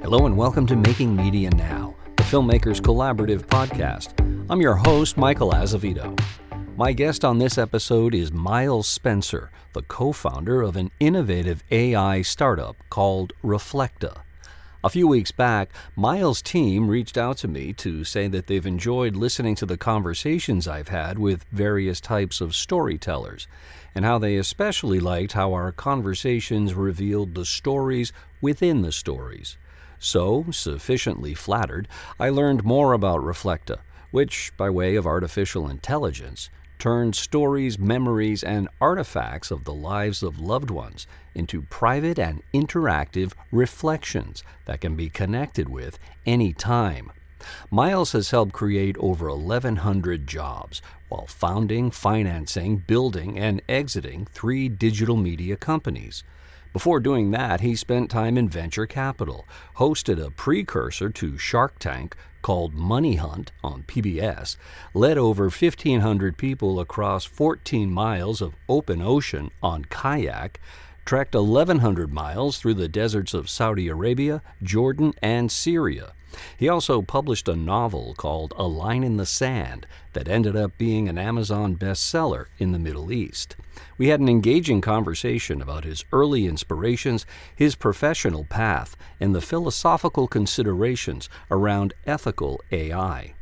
Hello and welcome to Making Media Now, the Filmmakers Collaborative podcast. I'm your host, Michael Azevedo. My guest on this episode is Miles Spencer, the co-founder of an innovative AI startup called Reflecta. A few weeks back, Miles' team reached out to me to say that they've enjoyed listening to the conversations I've had with various types of storytellers, and how they especially liked how our conversations revealed the stories within the stories. So, sufficiently flattered, I learned more about Reflecta, which, by way of artificial intelligence, turns stories, memories, and artifacts of the lives of loved ones into private and interactive reflections that can be connected with any time. Miles has helped create over 1,100 jobs while founding, financing, building, and exiting 3 digital media companies. Before doing that, he spent time in venture capital, hosted a precursor to Shark Tank called Money Hunt on PBS, led over 1,500 people across 14 miles of open ocean on kayak, trekked 1,100 miles through the deserts of Saudi Arabia, Jordan, and Syria. He also published a novel called A Line in the Sand that ended up being an Amazon bestseller in the Middle East. We had an engaging conversation about his early inspirations, his professional path, and the philosophical considerations around ethical AI.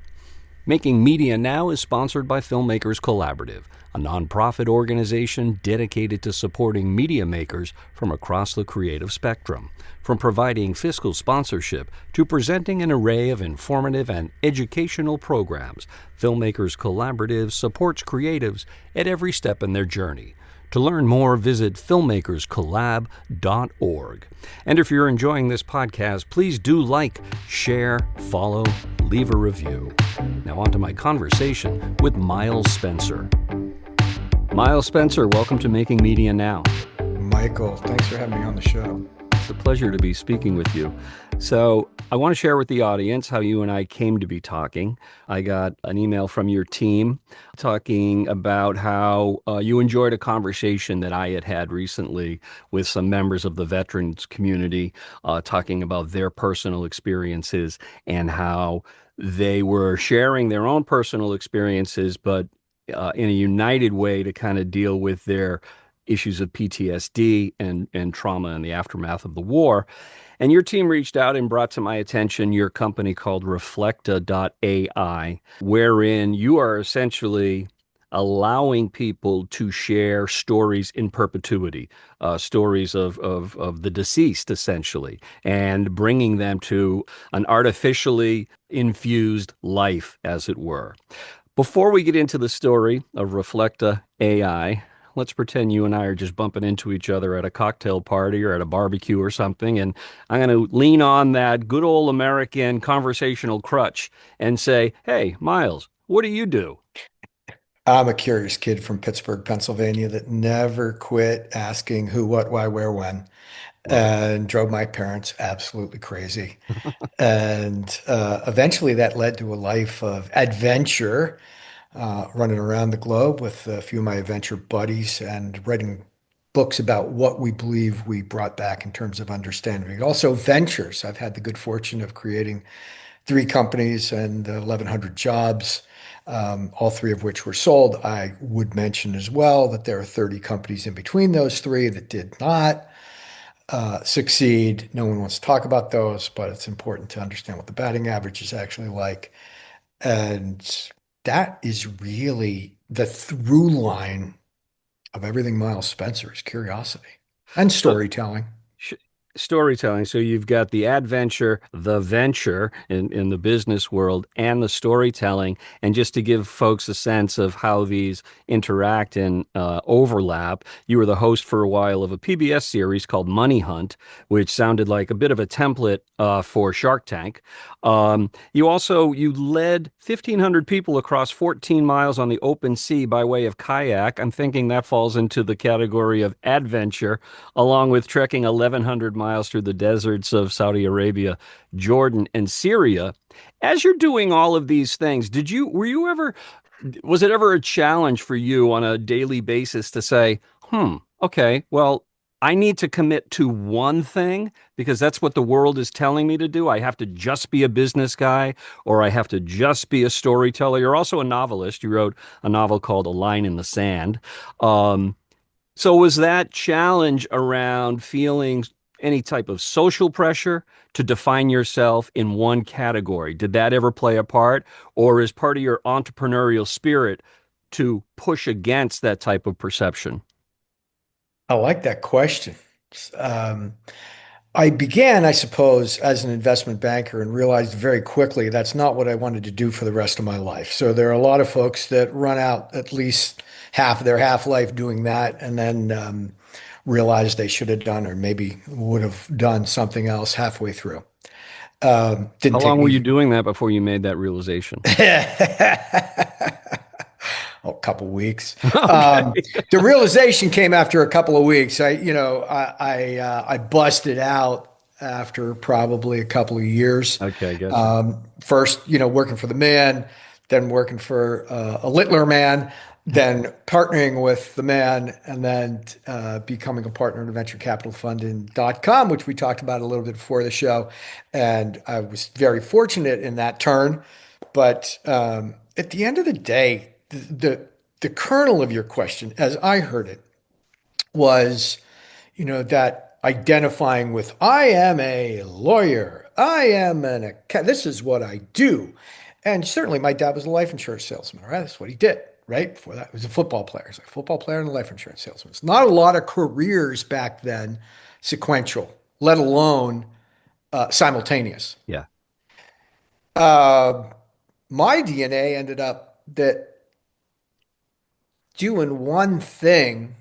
Making Media Now is sponsored by Filmmakers Collaborative, a nonprofit organization dedicated to supporting media makers from across the creative spectrum. From providing fiscal sponsorship to presenting an array of informative and educational programs, Filmmakers Collaborative supports creatives at every step in their journey. To learn more, visit filmmakerscollab.org. And if you're enjoying this podcast, please do like, share, follow, leave a review. Now on to my conversation with Miles Spencer. Miles Spencer, welcome to Making Media Now. Michael, thanks for having me on the show. It's a pleasure to be speaking with you. So I want to share with the audience how you and I came to be talking. I got an email from your team talking about how you enjoyed a conversation that I had had recently with some members of the veterans community, talking about their personal experiences and how they were sharing their own personal experiences, but in a united way to kind of deal with their issues of PTSD and trauma in the aftermath of the war. And your team reached out and brought to my attention your company called Reflecta.ai, wherein you are essentially allowing people to share stories in perpetuity, stories of the deceased, essentially, and bringing them to an artificially infused life, as it were. Before we get into the story of Reflecta AI, let's pretend you and I are just bumping into each other at a cocktail party or at a barbecue or something, and I'm going to lean on that good old American conversational crutch and say, hey, Miles, what do you do? I'm a curious kid from Pittsburgh, Pennsylvania that never quit asking who, what, why, where, when, and drove my parents absolutely crazy. And eventually that led to a life of adventure, running around the globe with a few of my adventure buddies and writing books about what we believe we brought back in terms of understanding. Also, ventures. I've had the good fortune of creating 3 companies and 1,100 jobs, all 3 of which were sold. I would mention as well that there are 30 companies in between those 3 that did not succeed. No one wants to talk about those, but it's important to understand what the batting average is actually like. And that is really the through line of everything Miles Spencer is curiosity and storytelling. Storytelling. So you've got the adventure, the venture in the business world, and the storytelling. And just to give folks a sense of how these interact and overlap, you were the host for a while of a PBS series called Money Hunt, which sounded like a bit of a template for Shark Tank. You led 1,500 people across 14 miles on the open sea by way of kayak. I'm thinking that falls into the category of adventure, along with trekking 1,100 miles through the deserts of Saudi Arabia, Jordan, and Syria. As you're doing all of these things, was it ever a challenge for you on a daily basis to say, okay, well, I need to commit to one thing because that's what the world is telling me to do. I have to just be a business guy or I have to just be a storyteller. You're also a novelist. You wrote a novel called A Line in the Sand. Um, so was that challenge around feeling any type of social pressure to define yourself in one category? Did that ever play a part? Or is part of your entrepreneurial spirit to push against that type of perception? I like that question. Um, I began, I suppose, as an investment banker and realized very quickly that's not what I wanted to do for the rest of my life. So there are a lot of folks that run out at least half of their half life doing that and then realize they should have done or maybe would have done something else halfway through. How Didn't take long were you me doing that before you made that realization? a couple weeks. Um, Okay. the realization came after a couple of weeks. I busted out after probably a couple of years. Okay, I gotcha. First, working for the man, then working for a littler man, then partnering with the man, and then becoming a partner in a venture capital fund in .com, which we talked about a little bit before the show. And I was very fortunate in that turn. But at the end of the day, the kernel of your question, as I heard it, was, that identifying with I am a lawyer, I am an account, this is what I do. And certainly my dad was a life insurance salesman, right? That's what he did, right? Before that, he was a football player. He's a football player and a life insurance salesman. It's not a lot of careers back then, sequential, let alone simultaneous. Yeah. Uh, my DNA ended up that doing one thing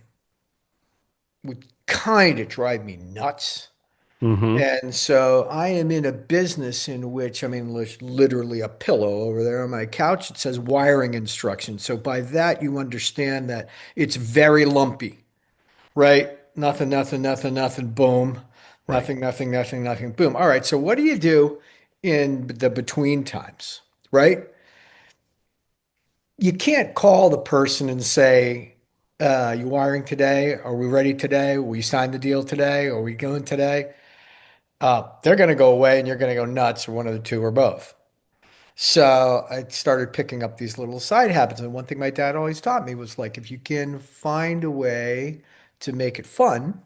would kind of drive me nuts. Hmm. And so I am in a business in which, I mean, there's literally a pillow over there on my couch. It says wiring instructions. So by that, you understand that it's very lumpy, right? Nothing, nothing, nothing, nothing, boom. Right. Nothing, nothing, nothing, nothing, boom. All right. So what do you do in the between times, right? You can't call the person and say, you wiring today? Are we ready today? Will you sign the deal today? Are we going today? They're going to go away and you're going to go nuts, or one of the two, or both. So I started picking up these little side habits. And one thing my dad always taught me was like, if you can find a way to make it fun,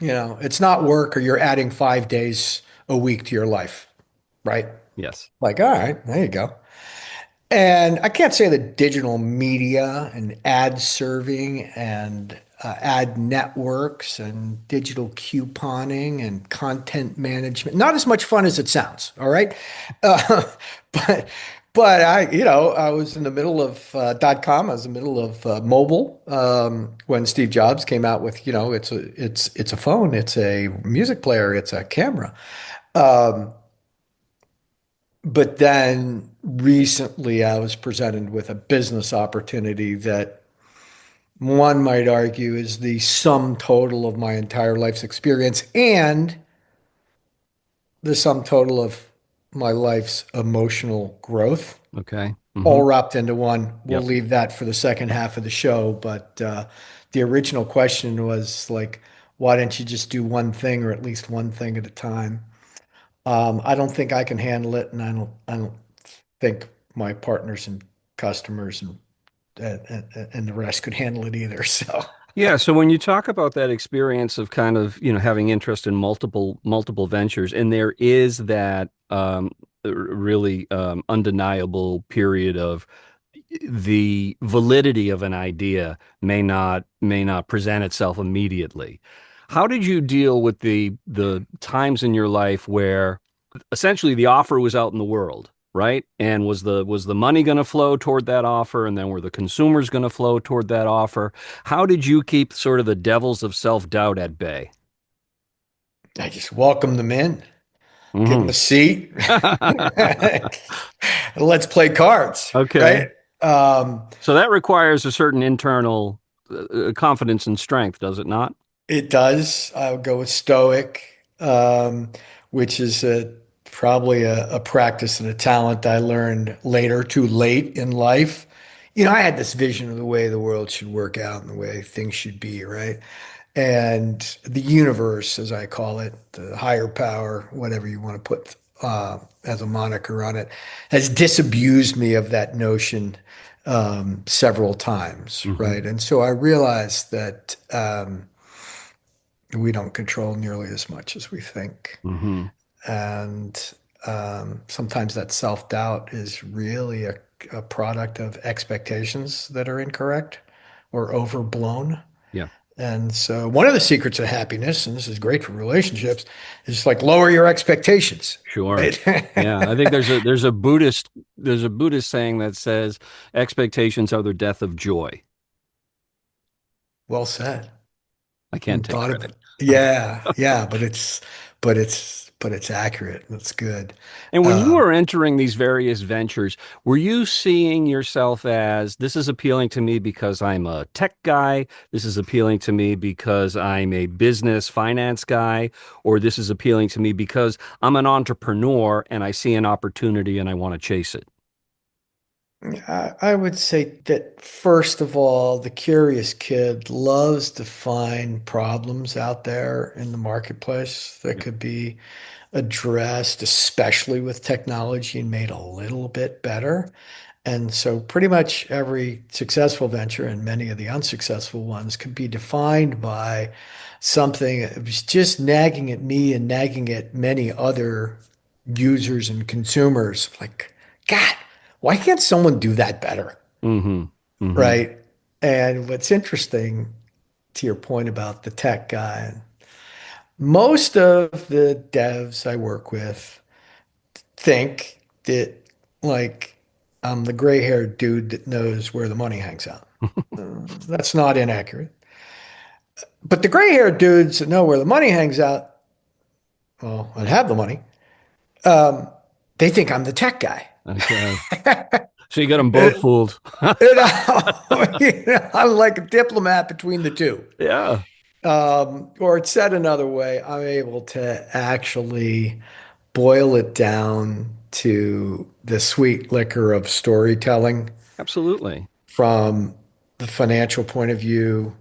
Yeah. it's not work or you're adding 5 days a week to your life, right? Yes. Like, all right, there you go. And I can't say that digital media and ad serving and ad networks and digital couponing and content management, not as much fun as it sounds. All right. Uh, but, but I was in the middle of .com. I was in the middle of mobile when Steve Jobs came out with, it's a phone, it's a music player, it's a camera. But then recently I was presented with a business opportunity that one might argue is the sum total of my entire life's experience and the sum total of my life's emotional growth, Okay. all Hmm. wrapped into one. We'll Yep. leave that for the second half of the show. But the original question was like, why don't you just do one thing or at least one thing at a time? I don't think I can handle it, and I don't think my partners and customers and the rest could handle it either. So Yeah, so when you talk about that experience of kind of, having interest in multiple ventures, and there is that really undeniable period of the validity of an idea may not present itself immediately. How did you deal with the times in your life where essentially the offer was out in the world, right? And was the money going to flow toward that offer, and then were the consumers going to flow toward that offer? How did you keep sort of the devils of self-doubt at bay? I just welcome them in, give them a Hmm. seat. Let's play cards, Okay. right? Um, So that requires a certain internal confidence and strength, does it not? it does. I'll go with Stoic, which is probably a practice and a talent I learned later, too late in life. I had this vision of the way the world should work out and the way things should be, right? And the universe, as I call it, the higher power, whatever you want to put as a moniker on it, has disabused me of that notion several times, Hmm. right? And so I realized that we don't control nearly as much as we think. Hmm. And sometimes that self-doubt is really a product of expectations that are incorrect or overblown. Yeah, And so one of the secrets of happiness, and this is great for relationships, is like lower your expectations, sure. right? Yeah, I think there's a Buddhist saying that says expectations are the death of joy. Well said. I can't Hadn't take thought of credit. it. Yeah, yeah, but it's accurate. That's good. And when you Um, were entering these various ventures, were you seeing yourself as this is appealing to me because I'm a tech guy, this is appealing to me because I'm a business finance guy, or this is appealing to me because I'm an entrepreneur and I see an opportunity and I want to chase it? I would say that first of all, the curious kid loves to find problems out there in the marketplace that Yep. could be addressed, especially with technology, and made a little bit better. And so, pretty much every successful venture and many of the unsuccessful ones could be defined by something that was just nagging at me and nagging at many other users and consumers. Like, God, why can't someone do that better? Mm-hmm. Mm-hmm. Right. And what's interesting to your point about the tech guy, most of the devs I work with think that, like, I'm the gray-haired dude that knows where the money hangs out. That's not inaccurate. But the gray-haired dudes that know where the money hangs out, well, and have the money, um, they think I'm the tech guy. Okay. So you got them both fooled. I'm like a diplomat between the two. Yeah, Or it's said another way, I'm able to actually boil it down to the sweet liquor of storytelling absolutely. from the financial point of view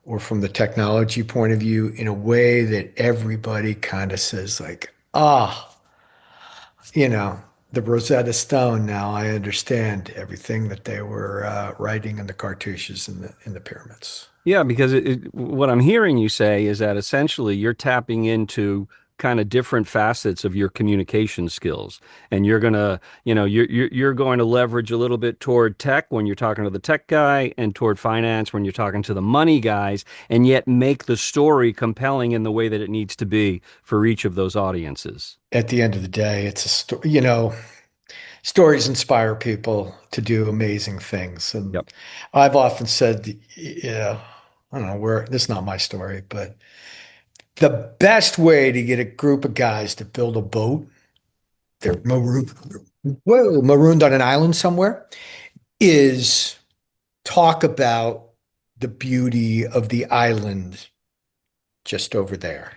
or from the technology point of view in a way that everybody kind of says like, ah, you know, the Rosetta Stone. Now I understand everything that they were writing in the cartouches in the pyramids. Yeah, because what I'm hearing you say is that essentially you're tapping into kind of different facets of your communication skills, and you're gonna, you're going to leverage a little bit toward tech when you're talking to the tech guy, and toward finance when you're talking to the money guys, and yet make the story compelling in the way that it needs to be for each of those audiences. At the end of the day, it's a story. Stories inspire people to do amazing things, and Yep. I've often said, yeah, I don't know where this is not my story, but the best way to get a group of guys to build a boat, they're marooned on an island somewhere, is talk about the beauty of the island just over there.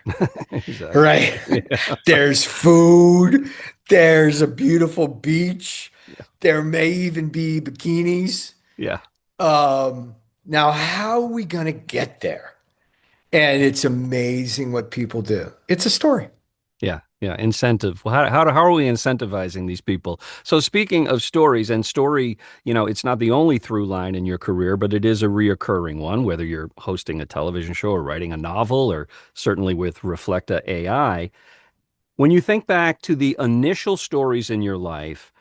Exactly. Right? Yeah. There's food, there's a beautiful beach, Yeah. there may even be bikinis. Yeah. Now, how are we going to get there? And it's amazing what people do. It's a story. Yeah, yeah, incentive. Well, how are we incentivizing these people? So speaking of stories and story, it's not the only through line in your career, but it is a reoccurring one, whether you're hosting a television show or writing a novel, or certainly with Reflecta AI. When you think back to the initial stories in your life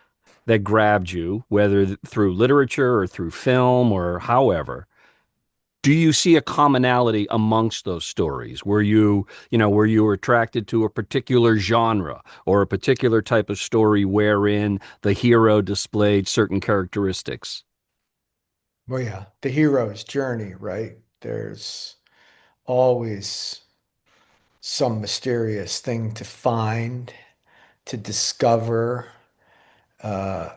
that grabbed you, whether through literature or through film or however, do you see a commonality amongst those stories? Were you attracted to a particular genre or a particular type of story wherein the hero displayed certain characteristics? Well, yeah, the hero's journey, right? There's always some mysterious thing to find, to discover.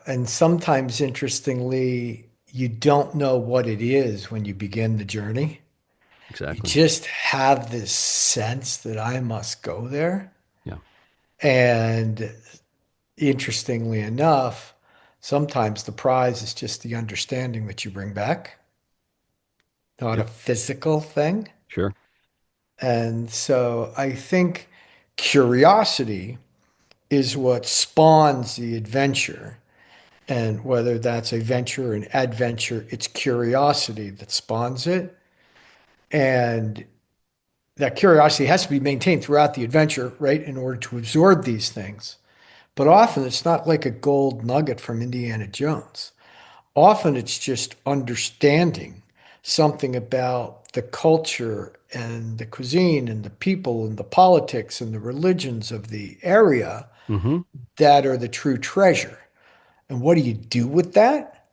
And sometimes, interestingly, you don't know what it is when you begin the journey. You Exactly. just have this sense that I must go there. Yeah. And interestingly enough, Sometimes the prize is just the understanding that you bring back, not a Yep. physical thing. Sure. And so I think curiosity is what spawns the adventure. And whether that's a venture or an adventure, it's curiosity that spawns it. And that curiosity has to be maintained throughout the adventure, right, in order to absorb these things. But often it's not like a gold nugget from Indiana Jones. Often it's just understanding something about the culture and the cuisine and the people and the politics and the religions of the area Hmm. that are the true treasure. And what do you do with that?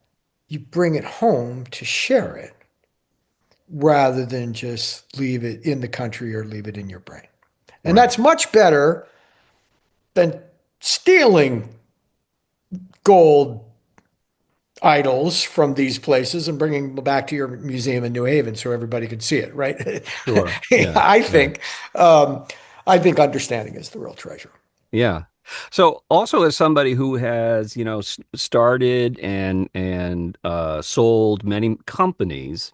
You bring it home to share it rather than just leave it in the country or leave it in your brain. And Right. that's much better than stealing gold idols from these places and bringing them back to your museum in New Haven so everybody could see it, right? Sure. Yeah. I Yeah. think, um, I think understanding is the real treasure. Yeah. So also as somebody who has, started and sold many companies,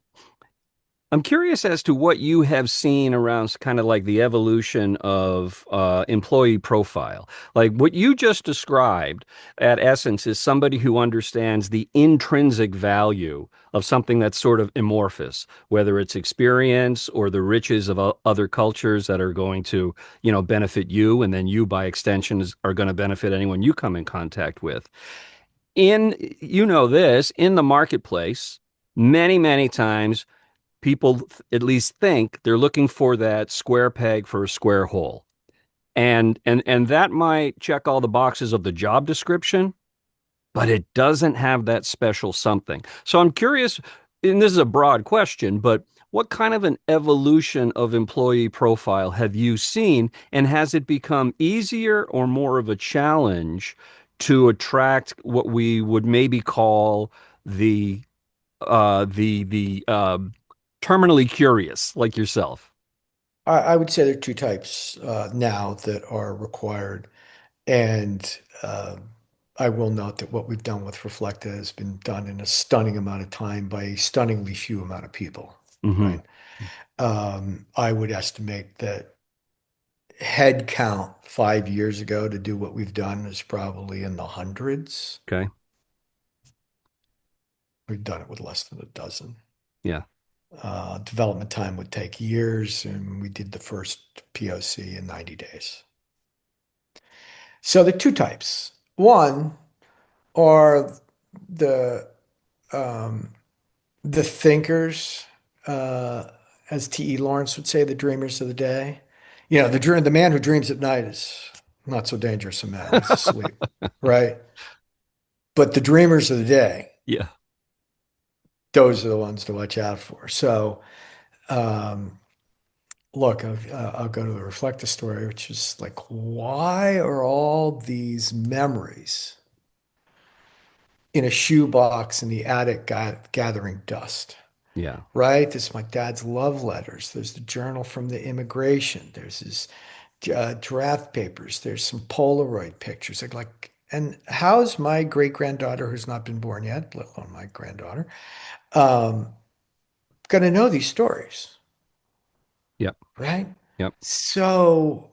I'm curious as to what you have seen around kind of like the evolution of employee profile. Like what you just described, at essence, is somebody who understands the intrinsic value of something that's sort of amorphous, whether it's experience or the riches of other cultures that are going to, benefit you, and then you, by extension, are going to benefit anyone you come in contact with. This, in the marketplace, many times people at least think they're looking for that square peg for a square hole. And that might check all the boxes of the job description, but it doesn't have that special something. So I'm curious, and this is a broad question, but what kind of an evolution of employee profile have you seen, and has it become easier or more of a challenge to attract what we would maybe call the the terminally curious like yourself? I would say there are two types now that are required. And I will note that what we've done with Reflecta has been done in a stunning amount of time by a stunningly few amount of people, Hmm. right? I would estimate that head count 5 years ago to do what we've done is probably in the hundreds. Okay. We've done it with less than a dozen. Yeah. Development time would take years, and we did the first POC in 90 days. So the two types. One are the um, the thinkers, uh, as T.E. Lawrence would say, the dreamers of the day. The man who dreams at night is not so dangerous a man. He's asleep, right? But the dreamers of the day, Yeah. those are the ones to watch out for. So, um, look, I'll go to the Reflective story, which is like, why are all these memories in a shoebox in the attic gathering dust? Yeah. Right? There's my dad's love letters. There's the journal from the immigration. There's his draft papers. There's some Polaroid pictures. And how's my great granddaughter, who's not been born yet, let alone my granddaughter, um, going to know these stories? Yep. Right? Yep. So,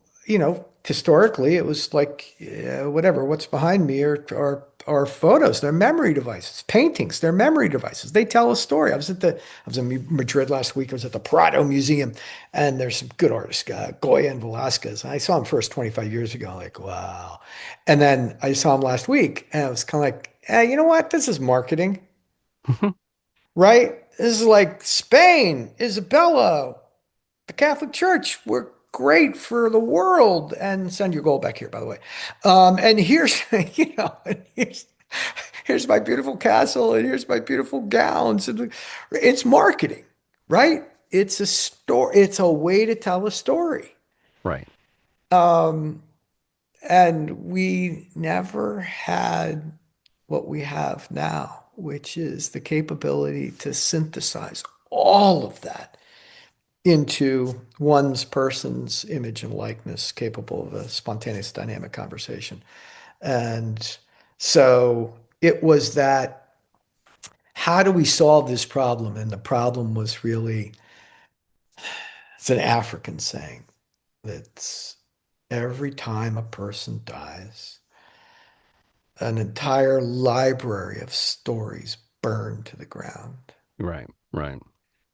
historically, it was like, whatever, what's behind me are photos, they're memory devices, paintings, they're memory devices. They tell a story. I was in Madrid last week. I was at the Prado Museum, and there's some good artists, Goya and Velasquez. I saw them first 25 years ago, like, wow. And then I saw them last week, and I was kind of like, you know what? This is marketing, right? This is like Spain, Isabella, the Catholic Church, we're great for the world. And send your gold back here, by the way. And here's, here's my beautiful castle, and here's my beautiful gowns. And it's marketing, right? It's a story. It's a way to tell a story. Right. Um, and we never had what we have now, which is the capability to synthesize all of that into one's person's image and likeness, capable of a spontaneous dynamic conversation. And so it was that how do we solve this problem? And the problem was really, it's an African saying that's every time a person dies, an entire library of stories burn to the ground. Right, right,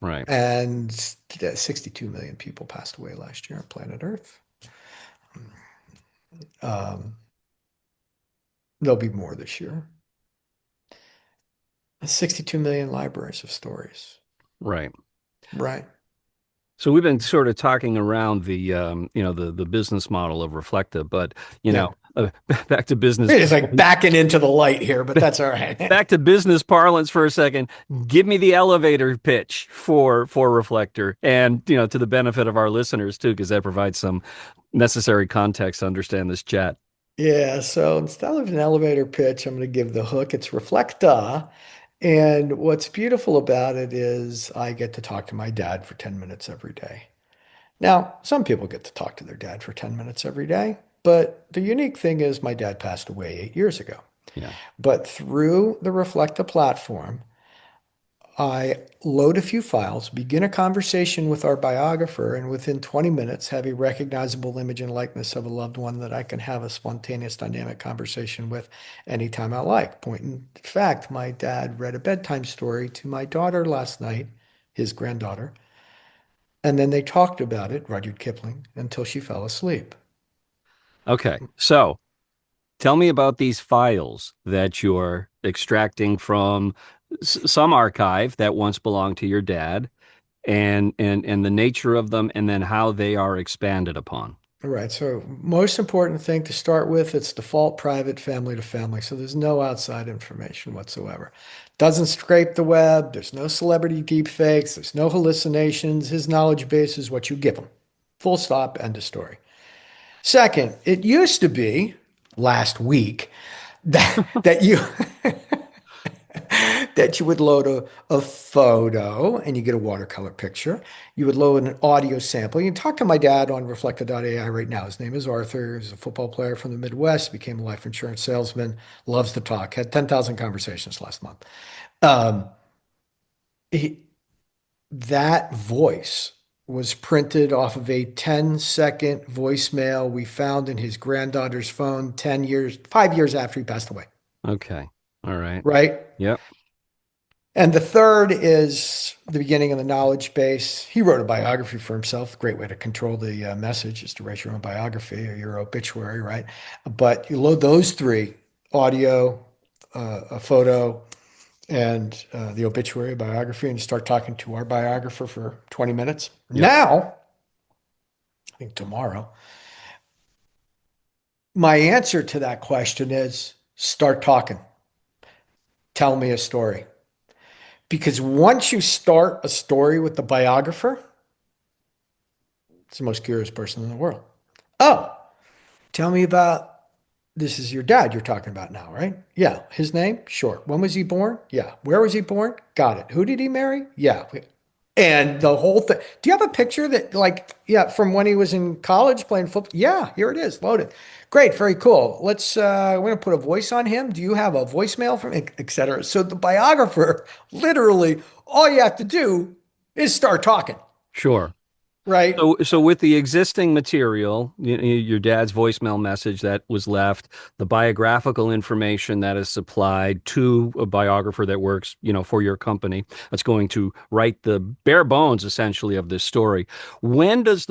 right. And 62 million people passed away last year on planet Earth. Um, there'll be more this year. 62 million libraries of stories. Right. Right. So we've been sort of talking around the the business model of Reflective, but Yeah. back to business It's like backing into the light here, but that's all right. back to business parlance for a second. Give me the elevator pitch for Reflector, and to the benefit of our listeners too, because that provides some necessary context to understand this chat. Yeah. So instead of an elevator pitch, I'm going to give the hook. It's Reflecta. And what's beautiful about it is I get to talk to my dad for 10 minutes every day. Now, some people get to talk to their dad for 10 minutes every day, but the unique thing is my dad passed away 8 years ago. Yeah. But through the Reflecta platform, I load a few files, begin a conversation with our biographer, and within 20 minutes have a recognizable image and likeness of a loved one that I can have a spontaneous, dynamic conversation with anytime I like. Point in fact, my dad read a bedtime story to my daughter last night, his granddaughter, and then they talked about it, Rudyard Kipling, until she fell asleep. Okay. So tell me about these files that you're extracting from some archive that once belonged to your dad, and the nature of them, and then how they are expanded upon. All right. So most important thing to start with, it's default private family to family. So there's no outside information whatsoever. Doesn't scrape the web. There's no celebrity deep fakes. There's no hallucinations. His knowledge base is what you give him. Full stop. End of story. Second, it used to be last week that you that you would load a photo and you get a watercolor picture. You would load an audio sample. You can talk to my dad on Reflected.ai right now. His name is Arthur. He's a football player from the Midwest, became a life insurance salesman, loves to talk, had 10,000 conversations last month. Um, he, that voice was printed off of a 10-second voicemail we found in his granddaughter's phone 10 years, 5 years after he passed away. Okay. All right. Right. Yep. And the third is the beginning of the knowledge base. He wrote a biography for himself. Great way to control the message is to write your own biography or your obituary, right? But you load those three: audio, a photo, and the obituary biography, and you start talking to our biographer for 20 minutes. Yep. Now, I think tomorrow, my answer to that question is start talking. Tell me a story. Because once you start a story with the biographer, it's the most curious person in the world. Oh, tell me about this is your dad you're talking about now, right? Yeah. His name? Sure. When was he born? Yeah. Where was he born? Got it. Who did he marry? Yeah. And the whole thing. Do you have a picture that, like, yeah, from when he was in college playing football? Yeah, here it is, loaded. Great, very cool. We're going to put a voice on him. Do you have a voicemail from, et cetera? So the biographer, literally, all you have to do is start talking, Sure. right? So with the existing material, your dad's voicemail message that was left, the biographical information that is supplied to a biographer that works, for your company, that's going to write the bare bones essentially of this story. When does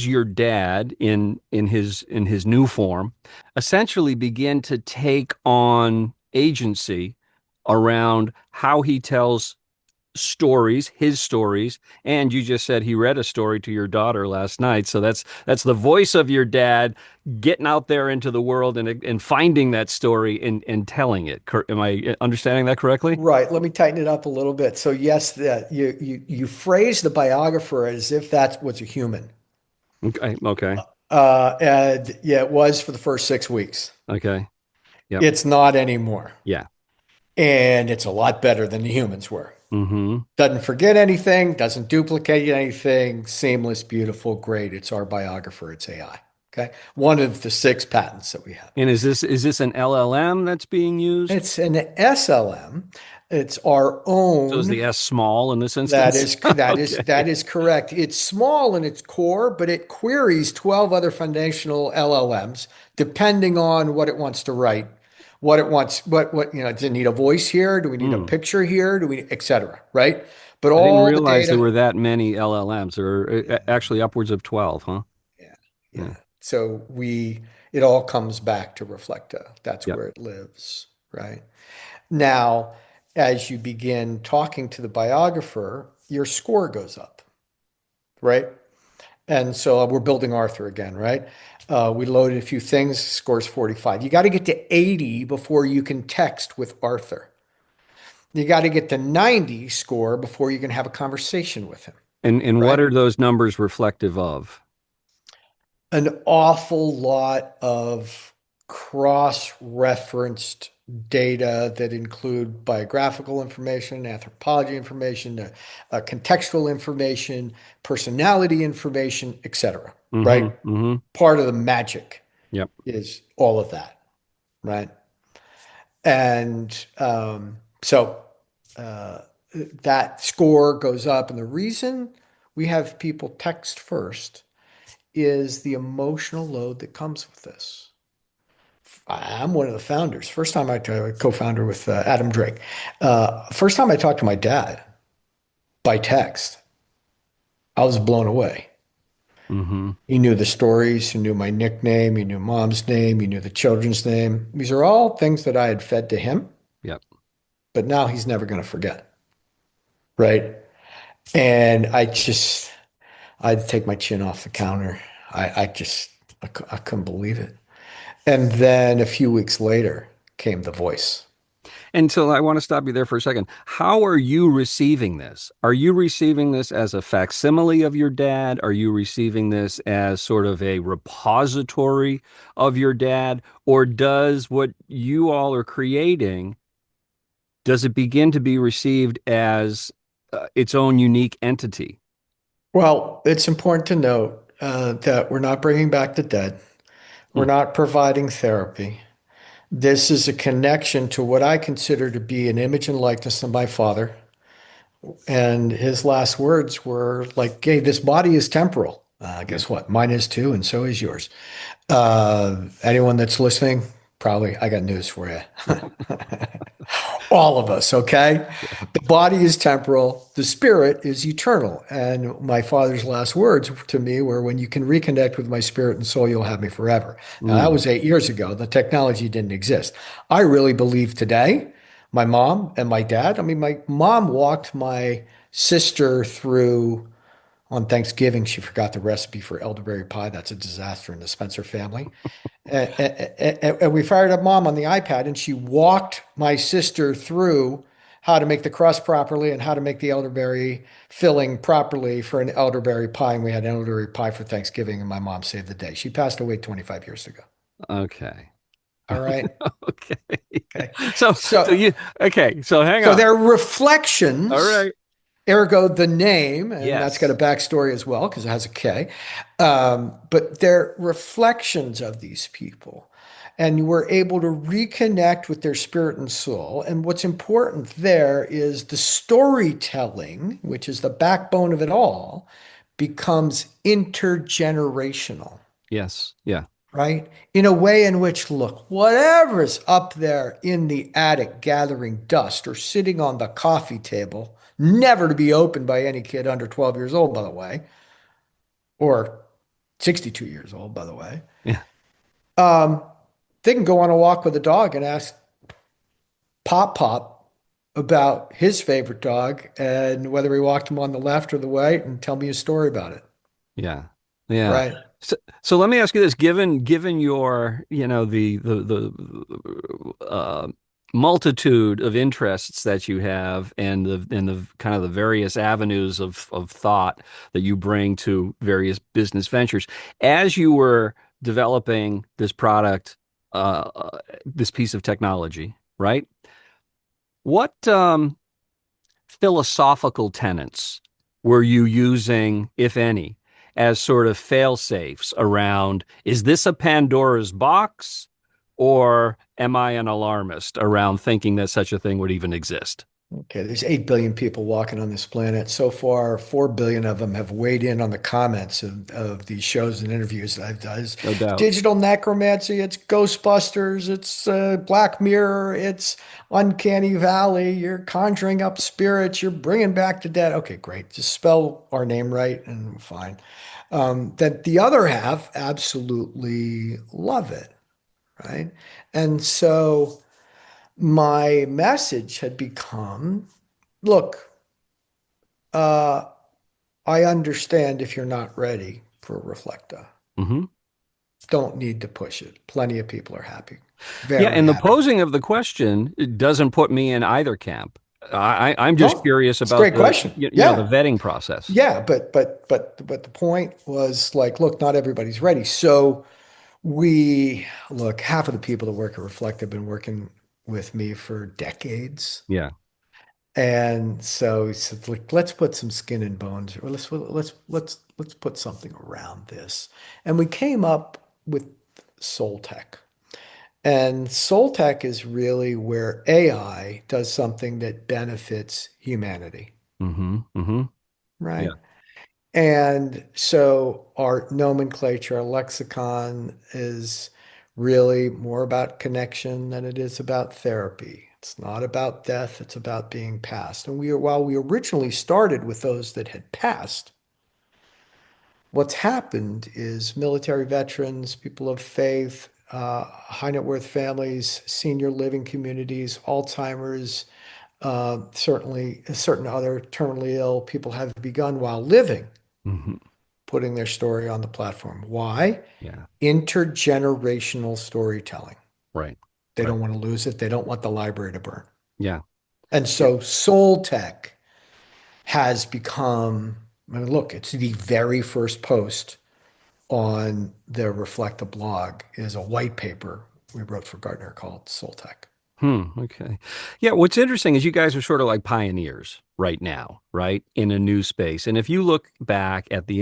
your dad in his new form essentially begin to take on agency around how he tells his stories, and you just said he read a story to your daughter last night, so that's the voice of your dad getting out there into the world and finding that story and telling it. Am I understanding that correctly? Right. Let me tighten it up a little bit. So yes, that you phrase the biographer as if that was a human. Okay. Okay. And yeah, it was for the first 6 weeks. Okay. Yep. It's not anymore. Yeah. And it's a lot better than the humans were. Mm-hmm. Doesn't forget anything, doesn't duplicate anything, seamless, beautiful, great. It's our biographer, it's AI. Okay. One of the 6 patents that we have. And is this an LLM that's being used? It's an SLM. It's our So is the own. S small in this That instance? is that is Okay. that is correct. It's small in its core, but it queries 12 other foundational LLMs depending on what it wants to write, what it wants, does it need a voice here? Do we need a Hmm. picture here? Do we, et cetera, right? But I didn't all the realize there data, were that many LLMs. There are yeah, actually upwards of 12, huh? yeah, Yeah. yeah. So it all comes back to Reflecta. That's Yep. where it lives, right? Now, as you begin talking to the biographer, your score goes up, right? And so we're building Arthur again, right? We loaded a few things, scores 45. You got to get to 80 before you can text with Arthur. You got to get to 90 score before you can have a conversation with him, And what right? are those numbers reflective of? An awful lot of cross-referenced data that include biographical information, anthropology information, contextual information, personality information, etc. Mm-hmm. Right? Mm-hmm. Part of the magic Yep. is all of that, right? And so uh, that score goes up. And the reason we have people text first is the emotional load that comes with this. I'm one of the founders. First time I co-founder with Adam Drake. First time I talked to my dad by text, I was blown away. Mm-hmm. He knew the stories, he knew my nickname, he knew mom's name, he knew the children's name. These are all things that I had fed to him, Yep. but now he's never going to forget. Right. And I'd take my chin off the counter. I couldn't believe it. And then a few weeks later came the voice. And so I want to stop you there for a second. How are you receiving this? Are you receiving this as a facsimile of your dad? Are you receiving this as sort of a repository of your dad? Or does what you all are creating, does it begin to be received as its own unique entity? Well, it's important to note that we're not bringing back the dead. We're Hmm. not providing therapy. This is a connection to what I consider to be an image and likeness of my father. And his last words were like, hey, this body is temporal. Yeah. Guess what? Mine is too, and so is yours. Anyone that's listening, probably, I got news for you. All of us, okay? The body is temporal, the spirit is eternal. And my father's last words to me were, when you can reconnect with my spirit and soul, you'll have me forever. Now, that Mm. was 8 years ago. The technology didn't exist. I really believe today, my mom and my dad, I mean, my mom walked my sister through on Thanksgiving. She forgot the recipe for elderberry pie. That's a disaster in the Spencer family. And we fired up mom on the iPad, and she walked my sister through how to make the crust properly and how to make the elderberry filling properly for an elderberry pie. And we had an elderberry pie for Thanksgiving, and my mom saved the day. She passed away 25 years ago. Okay. All right. Okay. Okay. So So, you okay, so hang so on. they're All reflections, right. ergo the name, and that's got a Yes. backstory as well because it has a K. But they're reflections of these people. And we're able to reconnect with their spirit and soul. And what's important there is the storytelling, which is the backbone of it all, becomes intergenerational, Yes. Yeah. right? In a way in which, look, whatever's up there in the attic gathering dust or sitting on the coffee table, never to be opened by any kid under 12 years old, by the way, or 62 years old, by the way. Yeah. Um, they can go on a walk with a dog and ask Pop Pop about his favorite dog and whether he walked him on the left or the right and tell me a story about it. Yeah. Yeah. Right. So let me ask you this, given your, the multitude of interests that you have and the kind of the various avenues of thought that you bring to various business ventures, as you were developing this product, this piece of technology, right? What philosophical tenets were you using, if any? as sort of fail safes around, is this a Pandora's box, or am I an alarmist around thinking that such a thing would even exist? Okay, there's 8 billion people walking on this planet. So far, 4 billion of them have weighed in on the comments of these shows and interviews that I've done. It's No doubt. digital necromancy, it's Ghostbusters, it's Black Mirror, it's Uncanny Valley. You're conjuring up spirits, you're bringing back the dead. Okay, great. Just spell our name right and we're fine. That the other half absolutely love it, right? And so my message had become, look, uh, I understand if you're not ready for Reflecta. Hmm. Don't need to push it. Plenty of people are happy, Yeah, very and the happy. posing of the question doesn't put me in either camp. I'm just No, curious it's a about great the question. the Yeah. vetting process. Yeah, but the point was like, look, not everybody's ready. So we look, half of the people that work at Reflect have been working with me for decades. Yeah. And so he said, like, let's put some skin and bones, or let's put something around this. And we came up with Soul Tech. And Soul Tech is really where AI does something that benefits humanity, Hmm. Hmm. right? Yeah. And so our nomenclature, our lexicon is really more about connection than it is about therapy. It's not about death, it's about being passed. And while we originally started with those that had passed, what's happened is military veterans, people of faith, high net worth families, senior living communities, Alzheimer's, certainly certain other terminally ill people have begun while living Hmm. putting their story on the platform. Why? Yeah. Intergenerational storytelling. Right. They Right. don't want to lose it. They don't want the library to burn. Yeah. And Yeah. so Soul Tech has become, I mean, look, it's the very first post on the Reflecta blog is a white paper we wrote for Gartner called Soul Tech. Okay. Yeah, what's interesting is you guys are sort of like pioneers right now, right? In a new space. And if you look back at the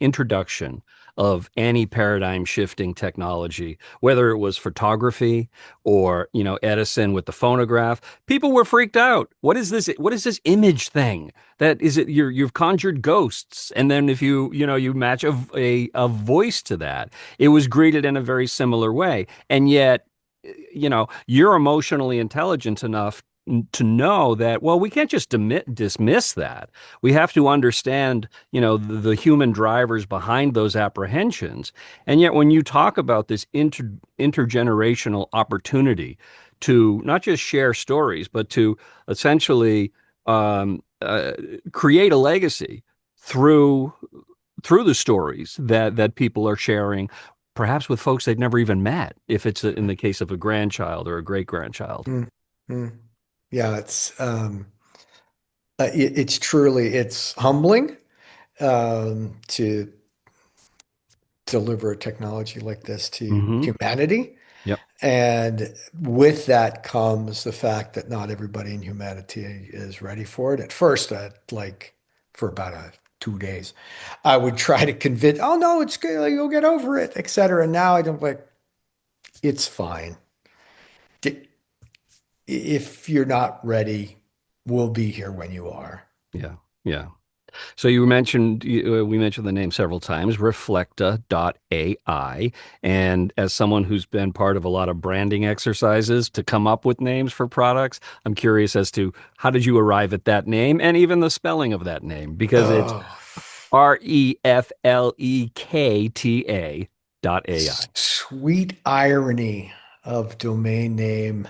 introduction of any paradigm shifting technology, whether it was photography or, Edison with the phonograph, people were freaked out. What is this? What is this image thing? That is it you've conjured ghosts. And then if you match a voice to that, it was greeted in a very similar way. And yet you're emotionally intelligent enough to know that, well, we can't just dismiss that. We have to understand, the human drivers behind those apprehensions. And yet, when you talk about this intergenerational opportunity to not just share stories, but to essentially create a legacy through through the stories that people are sharing, perhaps with folks they've never even met, if it's in the case of a grandchild or a great grandchild. Mm, mm. Yeah, it's truly it's humbling to deliver a technology like this to Hmm. humanity. Yep. And with that comes the fact that not everybody in humanity is ready for it. At first, like for about 2 days, I would try to convince, oh no, it's good, you'll get over it, etc. Now I don't like it's fine. If you're not ready, we'll be here when you are. Yeah. Yeah. So we mentioned the name several times, Reflecta.ai. And as someone who's been part of a lot of branding exercises to come up with names for products, I'm curious as to how did you arrive at that name and even the spelling of that name, because it's Oh, Reflekta.ai. sweet irony of domain name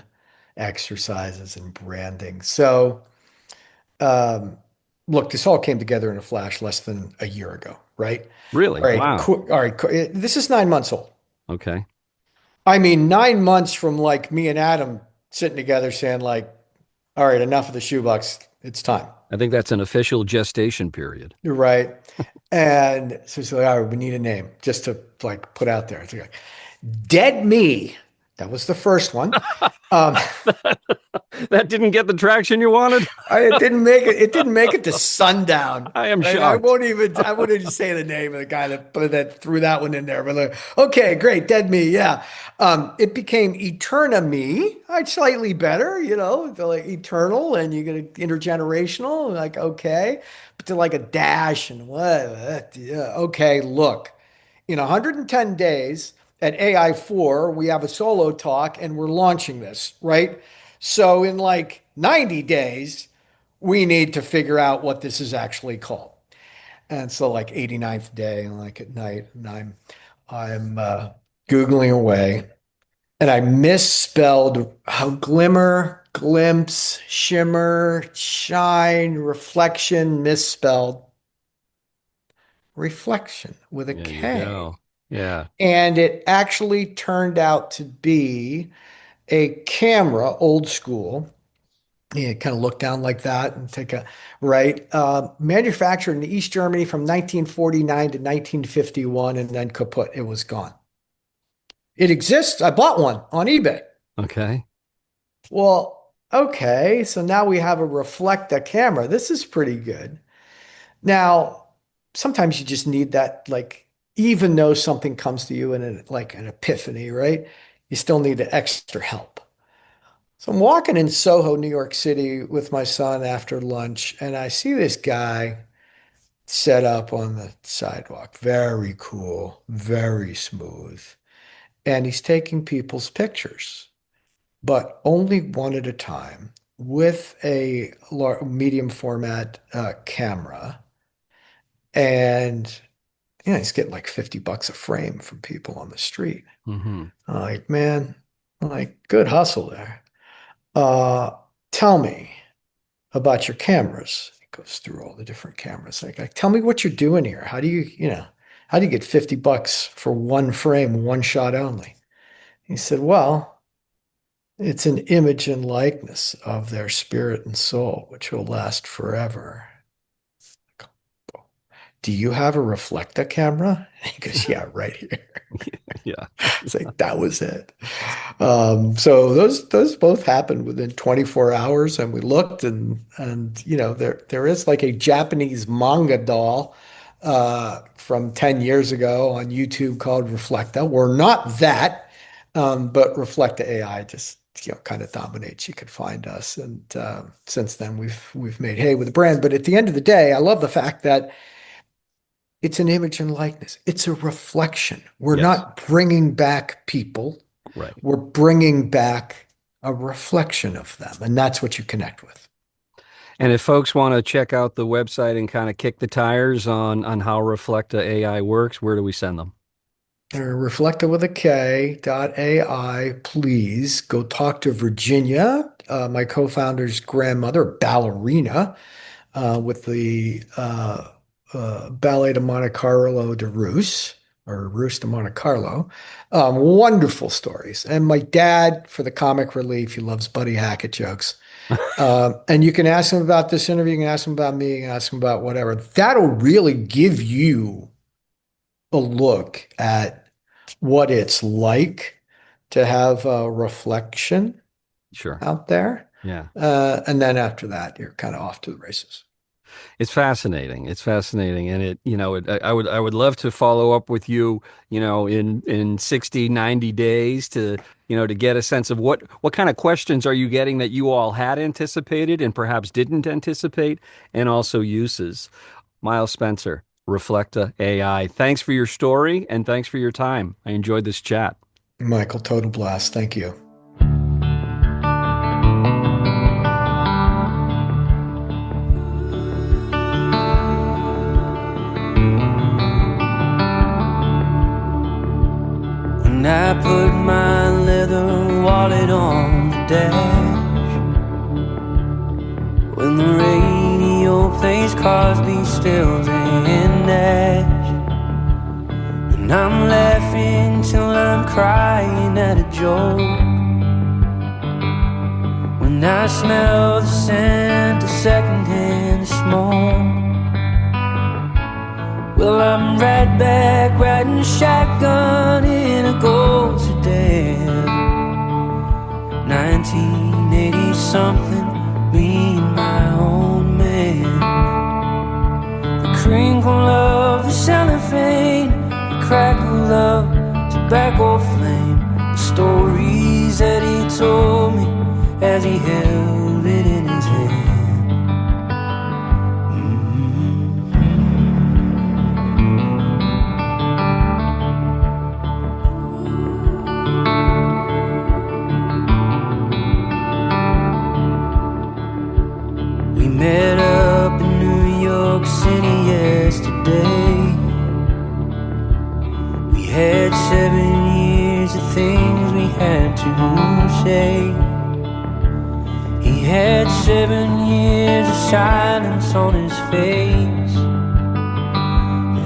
exercises and branding. So, um, look, this all came together in a flash less than a year ago, right? Really? All right, Wow. all right. This is 9 months old. Okay. I mean, 9 months from like me and Adam sitting together saying like, all right, enough of the shoebox. It's time. I think that's an official gestation period. You're right. And so it's like, all right, we need a name just to like put out there. It's like, Dead Me. That was the first one. Um, That didn't get the traction you wanted? it didn't make it. It didn't make it to sundown. I am Right? shocked. I won't even say the name of the guy that threw that one in there. But like, okay, great, Dead Me, yeah. It became Eterna Me. Slightly better, like eternal, and you get an intergenerational. Like, okay, but to like a dash and what? Yeah, okay, look, in 110 days at AI4, we have a solo talk, and we're launching this, right? So in like 90 days, we need to figure out what this is actually called. And so like 89th day, and like at night, and I'm Googling away, and I misspelled how glimmer, glimpse, shimmer, shine, reflection, misspelled reflection with a There you K. go. Yeah. And it actually turned out to be a camera, old school. Yeah, kind of look down like that and take a right. Manufactured in East Germany from 1949 to 1951, and then kaput. It was gone. It exists. I bought one on eBay. Okay. Well, okay. So now we have a Reflecta camera. This is pretty good. Now, sometimes you just need that, like, even though something comes to you in like an epiphany, right? You still need the extra help. So I'm walking in Soho, New York City with my son after lunch, and I see this guy set up on the sidewalk. Very cool, very smooth. And he's taking people's pictures, but only one at a time with a medium format camera. And he's getting like $50 a frame from people on the street. Mm-hmm. I'm like, man, I'm like, good hustle there. Tell me about your cameras. It goes through all the different cameras. Like, tell me what you're doing here. How do you get $50 for one frame, one shot only? He said, well, it's an image and likeness of their spirit and soul, which will last forever. Do you have a Reflecta camera? And he goes, yeah, right here. Yeah. It's like, that was it. So those both happened within 24 hours, and we looked, and there is like a Japanese manga doll from 10 years ago on YouTube called Reflecta. We're not that, but Reflecta AI just kind of dominates. You could find us, and since then we've made hay with the brand. But at the end of the day, I love the fact that it's an image and likeness. It's a reflection. We're Yes. not bringing back people. Right. We're bringing back a reflection of them, and that's what you connect with. And if folks want to check out the website and kind of kick the tires on how Reflecta AI works, where do we send them? Reflecta with a K.ai. Please go talk to Virginia, my co-founder's grandmother, ballerina, with the Ballet de Monte Carlo de Rus, or Rus de Monte Carlo. Wonderful stories. And my dad, for the comic relief, he loves Buddy Hackett jokes. And you can ask him about this interview, you can ask him about me, you can ask him about whatever. That'll really give you a look at what it's like to have a reflection Sure. out there. Yeah. And then after that, you're kind of off to the races. It's fascinating. It's fascinating. And I would love to follow up with you, in 60, 90 days to get a sense of what kind of questions are you getting that you all had anticipated and perhaps didn't anticipate, and also uses. Miles Spencer, Reflecta AI. Thanks for your story and thanks for your time. I enjoyed this chat. Michael, total blast. Thank you. When I put my leather wallet on the dash, when the radio plays Crosby, Stills and Nash, and I'm laughing till I'm crying at a joke, when I smell the scent of secondhand smoke, well, I'm right back riding shotgun in a gold sedan, 1980 something, me and my old man. The crinkle of the cellophane, the crackle of tobacco flame, the stories that he told me as he held it in his hand. We met up in New York City yesterday. We had 7 years of things we had to say. He had 7 years of silence on his face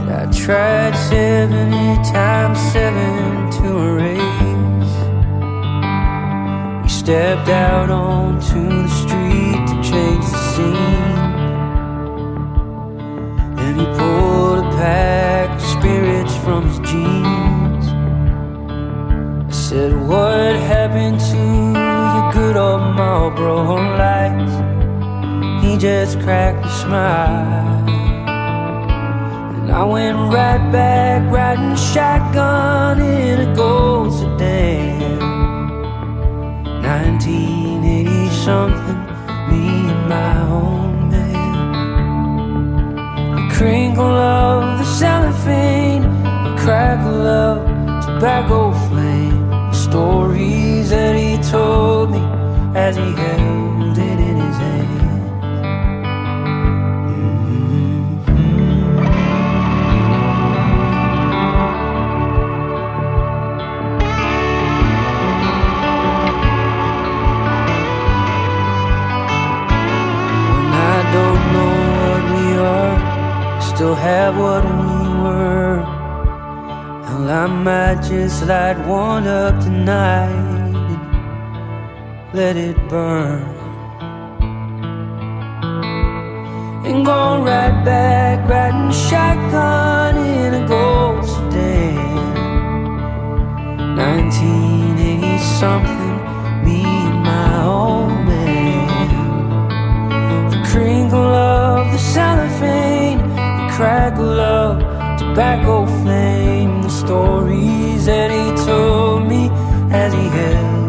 that I tried 70 times 7 to erase. We stepped out onto the street to change the scene. Then he pulled a pack of spirits from his jeans. I said, what happened to your good old Marlboro lights? He just cracked a smile, and I went right back riding shotgun in a gold sedan. 1980 something, me and my old man. The crinkle of the cellophane, the crackle of tobacco flame, the stories that he told me as he held it in his hand. Still have what we were. Hell, I might just light one up tonight and let it burn, and go right back riding shotgun in a gold sedan. 1980 something, me and my old man. The crinkle of the cellophane, crackle of tobacco flame, the stories that he told me as he held